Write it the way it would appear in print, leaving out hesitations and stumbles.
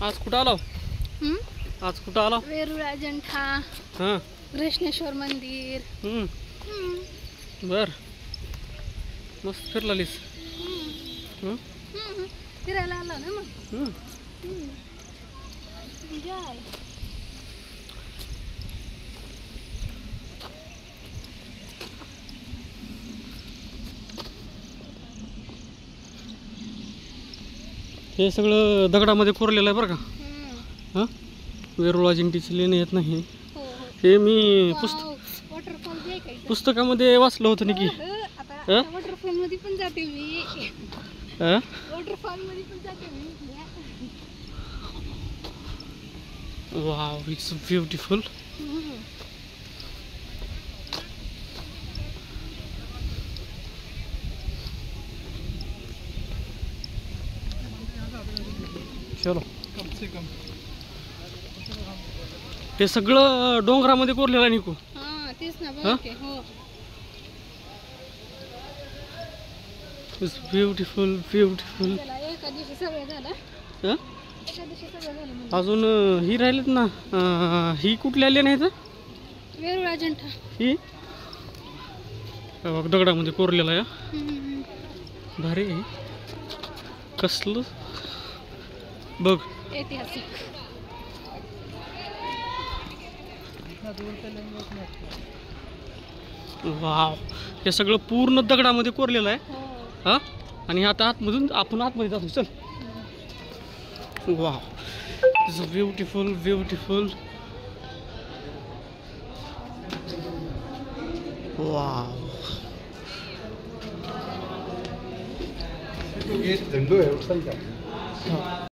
आज कुठं आलो? हम्म? आज कुठं आलो? वेरूळ अजंठा, हां. कृष्णेश्वर मंदिर. हम्म. बर मस्त फिरलालीस. हम्म. फिरायला आलो ना मग. हम्म. Enjoy. हे सगळं दगडामध्ये कोरलेलं आहे बरं का. हां. वेरूळ अजिंठ्याची लेणी येत नाही. हो हो. हे मी वॉटरफॉल जे काही पुस्तकामध्ये वाचलं होतं ना की. आता वॉटरफॉल मध्ये पण जाते मी. हां. वॉटरफॉल मध्ये पण जाते मी. Wow, it's beautiful. चलो. हे सगळं डोंगरामध्ये कोरलेलं आहे निकू. हां तेच ना बघ की. हो. It's beautiful beautiful. चला एका दिवशी सगळं झालं. हां. एका दिवशी सगळं झालं म्हणजे. अजून ही राहिलेत ना. ही कुठली आली नाही तर वेरूळ अजंठा. ही बघ दगडामध्ये कोरलेलं आहे. भारी आहे. कसलं बघ. ऐतिहासिक. वाव, हे सगळं पूर्ण दगडामध्ये कोरलेलं आहे. हो. हां. आणि आता आतमधून आपण आतमध्ये जातो. चल. Wow, it's beautiful beautiful. Wow. ये झंडू है उठता ही का